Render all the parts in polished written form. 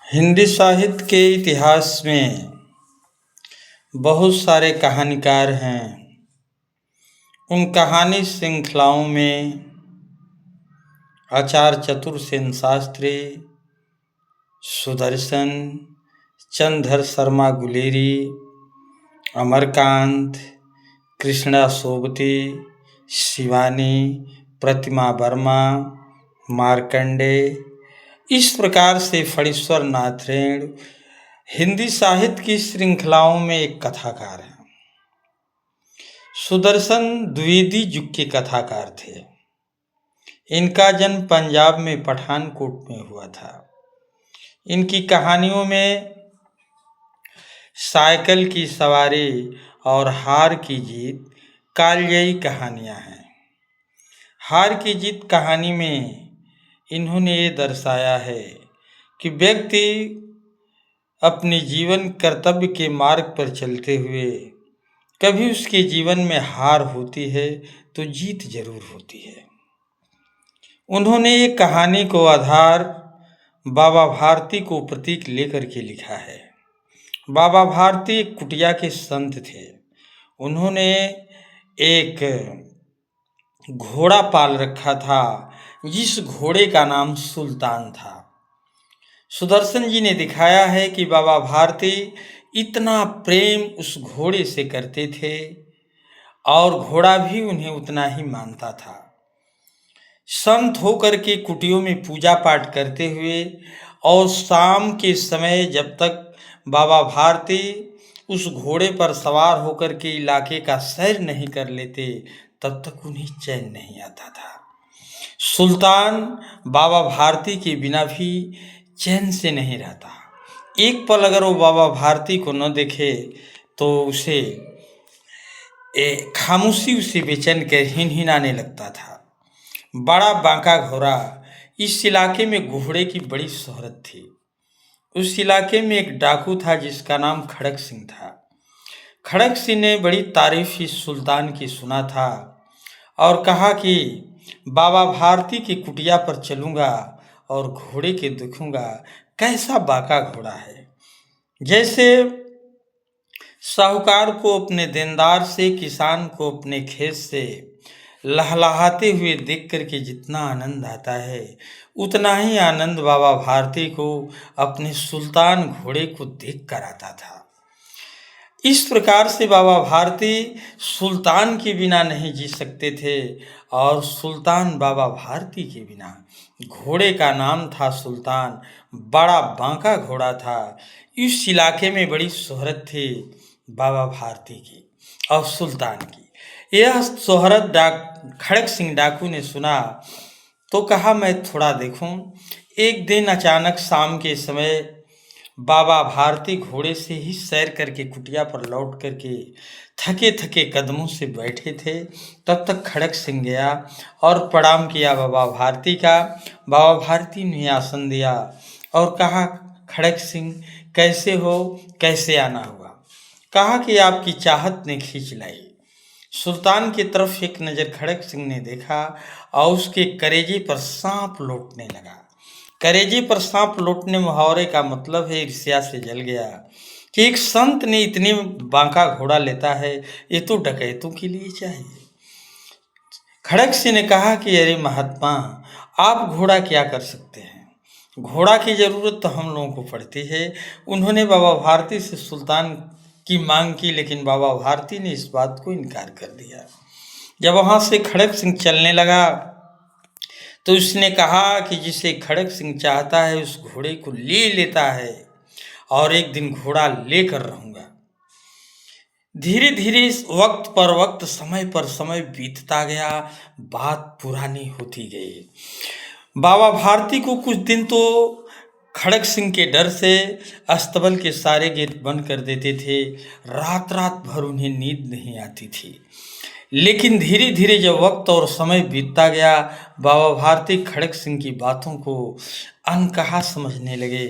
हिंदी साहित्य के इतिहास में बहुत सारे कहानीकार हैं। उन कहानी श्रृंखलाओं में आचार्य चतुरसेन शास्त्री, सुदर्शन, चंद्रधर शर्मा गुलेरी, अमरकांत, कृष्णा सोबती, शिवानी, प्रतिमा वर्मा, मार्कंडे, इस प्रकार से फणीश्वर नाथ रेणु हिंदी साहित्य की श्रृंखलाओं में एक कथाकार हैं। सुदर्शन द्विवेदी युग के कथाकार थे। इनका जन्म पंजाब में पठानकोट में हुआ था। इनकी कहानियों में साइकिल की सवारी और हार की जीत कालजयी कहानियां हैं। हार की जीत कहानी में इन्होंने ये दर्शाया है कि व्यक्ति अपने जीवन कर्तव्य के मार्ग पर चलते हुए कभी उसके जीवन में हार होती है तो जीत जरूर होती है। उन्होंने ये कहानी को आधार बाबा भारती को प्रतीक लेकर के लिखा है। बाबा भारती एक कुटिया के संत थे। उन्होंने एक घोड़ा पाल रखा था जिस घोड़े का नाम सुल्तान था। सुदर्शन जी ने दिखाया है कि बाबा भारती इतना प्रेम उस घोड़े से करते थे और घोड़ा भी उन्हें उतना ही मानता था। संत होकर के कुटियों में पूजा पाठ करते हुए और शाम के समय जब तक बाबा भारती उस घोड़े पर सवार होकर के इलाके का सैर नहीं कर लेते तब तक उन्हें चैन नहीं आता था। सुल्तान बाबा भारती के बिना भी चैन से नहीं रहता। एक पल अगर वो बाबा भारती को न देखे तो उसे खामोशी उसे बेचैन कर हिनहिनाने लगता था। बड़ा बांका घोड़ा, इस इलाके में घोड़े की बड़ी शोहरत थी। उस इलाके में एक डाकू था जिसका नाम खड़क सिंह था। खड़क सिंह ने बड़ी तारीफ इस सुल्तान की सुना था और कहा कि बाबा भारती की कुटिया पर चलूंगा और घोड़े के देखूंगा कैसा बांका घोड़ा है। जैसे साहूकार को अपने देनदार से, किसान को अपने खेत से लहलहाते हुए देख करके जितना आनंद आता है उतना ही आनंद बाबा भारती को अपने सुल्तान घोड़े को देख कर आता था। इस प्रकार से बाबा भारती सुल्तान के बिना नहीं जी सकते थे और सुल्तान बाबा भारती के बिना। घोड़े का नाम था सुल्तान, बड़ा बांका घोड़ा था। इस इलाके में बड़ी शोहरत थी बाबा भारती की और सुल्तान की। यह शोहरत खड़क सिंह डाकू ने सुना तो कहा मैं थोड़ा देखूं। एक दिन अचानक शाम के समय बाबा भारती घोड़े से ही सैर करके कुटिया पर लौट करके थके थके कदमों से बैठे थे। तब तक खड़क सिंह गया और प्रणाम किया बाबा भारती का। बाबा भारती ने आसन दिया और कहा खड़क सिंह कैसे हो, कैसे आना हुआ। कहा कि आपकी चाहत ने खींच लाई। सुल्तान की तरफ एक नज़र खड़क सिंह ने देखा और उसके करेजे पर सांप लौटने लगा। करेजे पर सांप लौटने मुहावरे का मतलब है ईर्ष्या से जल गया कि एक संत ने इतने बांका घोड़ा लेता है, ये तो डकैतों के लिए चाहिए। खड़क सिंह ने कहा कि अरे महात्मा, आप घोड़ा क्या कर सकते हैं, घोड़ा की जरूरत तो हम लोगों को पड़ती है। उन्होंने बाबा भारती से सुल्तान की मांग की, लेकिन बाबा भारती ने इस बात को इनकार कर दिया। जब वहां से खड़क सिंह चलने लगा तो उसने कहा कि जिसे खड़क सिंह चाहता है उस घोड़े को ले लेता है और एक दिन घोड़ा लेकर रहूंगा। धीरे धीरे वक्त पर वक्त, समय पर समय बीतता गया, बात पुरानी होती गई। बाबा भारती को कुछ दिन तो खड़क सिंह के डर से अस्तबल के सारे गेट बंद कर देते थे। रात रात भर उन्हें नींद नहीं आती थी। लेकिन धीरे धीरे जब वक्त और समय बीतता गया, बाबा भारती खड़क सिंह की बातों को अनकहा समझने लगे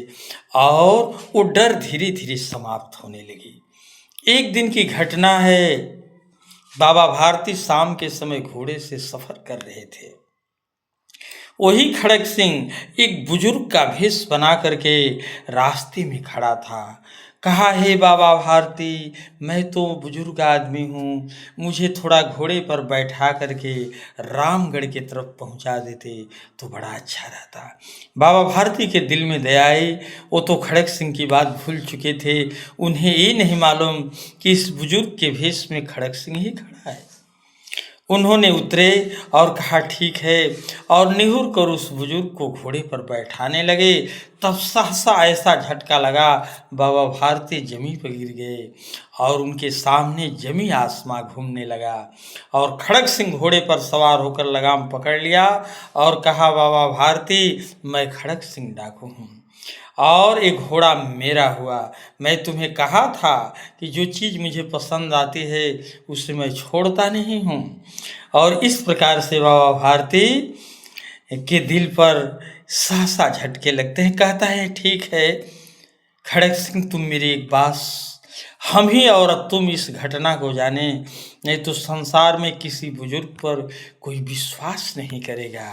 और वो डर धीरे धीरे समाप्त होने लगी। एक दिन की घटना है, बाबा भारती शाम के समय घोड़े से सफर कर रहे थे। वही खड़ग सिंह एक बुजुर्ग का भेष बना करके रास्ते में खड़ा था। कहा, हे बाबा भारती, मैं तो बुजुर्ग आदमी हूँ, मुझे थोड़ा घोड़े पर बैठा करके रामगढ़ की तरफ पहुँचा देते तो बड़ा अच्छा रहता। बाबा भारती के दिल में दया आई। वो तो खड़ग सिंह की बात भूल चुके थे। उन्हें ये नहीं मालूम कि इस बुजुर्ग के भेष में खड़ग सिंह ही खड़ा है। उन्होंने उतरे और कहा, ठीक है, और निहुर कर उस बुजुर्ग को घोड़े पर बैठाने लगे। तब सहसा ऐसा झटका लगा, बाबा भारती जमी पर गिर गए और उनके सामने जमी आसमां घूमने लगा। और खड़ग सिंह घोड़े पर सवार होकर लगाम पकड़ लिया और कहा, बाबा भारती, मैं खड़ग सिंह डाकू हूँ और एक घोड़ा मेरा हुआ। मैं तुम्हें कहा था कि जो चीज़ मुझे पसंद आती है उसे मैं छोड़ता नहीं हूँ। और इस प्रकार से बाबा भारती के दिल पर सहसा झटके लगते हैं। कहता है, ठीक है खड़ग सिंह, तुम मेरी एक बात, हम ही और अब तुम इस घटना को जाने, नहीं तो संसार में किसी बुजुर्ग पर कोई विश्वास नहीं करेगा।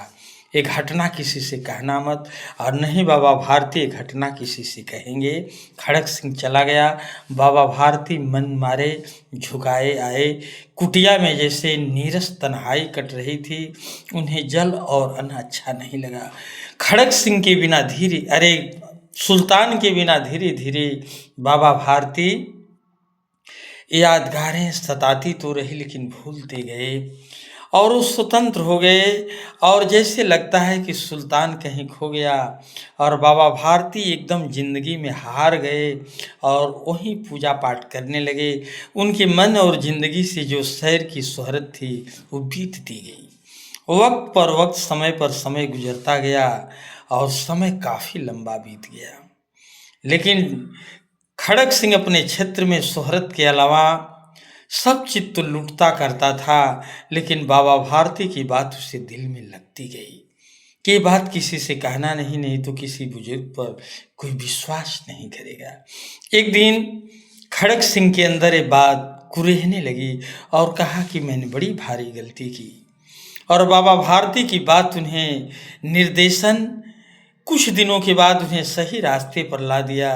ये घटना किसी से कहना मत, और नहीं बाबा भारती ये घटना किसी से कहेंगे। खड़ग सिंह चला गया। बाबा भारती मन मारे झुकाए आए। कुटिया में जैसे नीरस तन्हाई कट रही थी। उन्हें जल और अन्न अच्छा नहीं लगा। खड़ग सिंह के बिना सुल्तान के बिना धीरे धीरे बाबा भारती यादगारें सताती तो रही लेकिन भूलते गए और वो स्वतंत्र हो गए। और जैसे लगता है कि सुल्तान कहीं खो गया और बाबा भारती एकदम जिंदगी में हार गए और वहीं पूजा पाठ करने लगे। उनके मन और जिंदगी से जो सैर की शोहरत थी वो बीतती गई। वक्त पर वक्त, समय पर समय गुजरता गया और समय काफ़ी लंबा बीत गया। लेकिन खड़ग सिंह अपने क्षेत्र में शोहरत के अलावा सब चित्त तो लूटता करता था, लेकिन बाबा भारती की बात उसे दिल में लगती गई कि ये बात किसी से कहना नहीं तो किसी बुजुर्ग पर कोई विश्वास नहीं करेगा। एक दिन खड़ग सिंह के अंदर ये बात कुरेहने लगी और कहा कि मैंने बड़ी भारी गलती की। और बाबा भारती की बात उन्हें निर्देशन कुछ दिनों के बाद उन्हें सही रास्ते पर ला दिया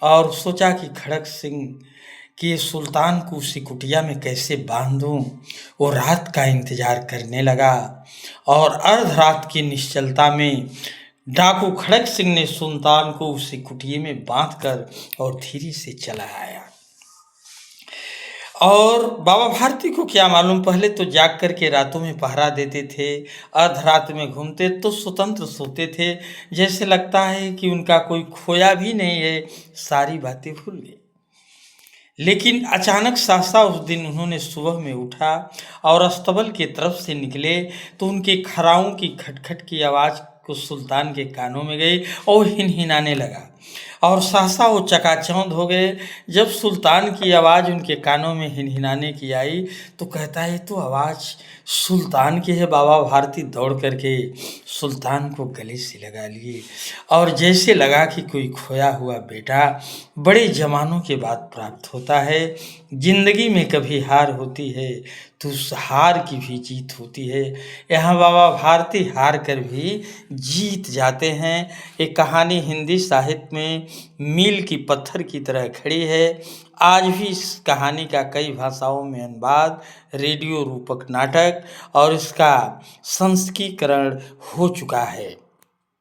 और सोचा कि खड़ग सिंह कि सुल्तान को उसी कुटिया में कैसे बांधूं। वो रात का इंतजार करने लगा और अर्ध रात की निश्चलता में डाकू खड़ग सिंह ने सुल्तान को उसी कुटिये में बांधकर और धीरे से चला आया। और बाबा भारती को क्या मालूम, पहले तो जाग कर के रातों में पहरा देते थे, अर्ध रात में घूमते तो स्वतंत्र सोते थे, जैसे लगता है कि उनका कोई खोया भी नहीं है, सारी बातें भूल गए। लेकिन अचानक सहसा उस दिन उन्होंने सुबह में उठा और अस्तबल की तरफ से निकले तो उनके खराओं की खटखट की आवाज़ को सुल्तान के कानों में गई और हिनहिनाने लगा और सहसा वो चकाचौंध हो गए। जब सुल्तान की आवाज़ उनके कानों में हिनहिनाने की आई तो कहता है, तो आवाज़ सुल्तान की है। बाबा भारती दौड़ करके सुल्तान को गले से लगा लिए और जैसे लगा कि कोई खोया हुआ बेटा बड़े जमानों के बाद प्राप्त होता है। जिंदगी में कभी हार होती है तो उस हार की भी जीत होती है। यहाँ बाबा भारती हार कर भी जीत जाते हैं। ये कहानी हिंदी साहित्य में मील की पत्थर की तरह खड़ी है। आज भी इस कहानी का कई भाषाओं में अनुवाद, रेडियो रूपक नाटक और इसका संस्कीकरण हो चुका है।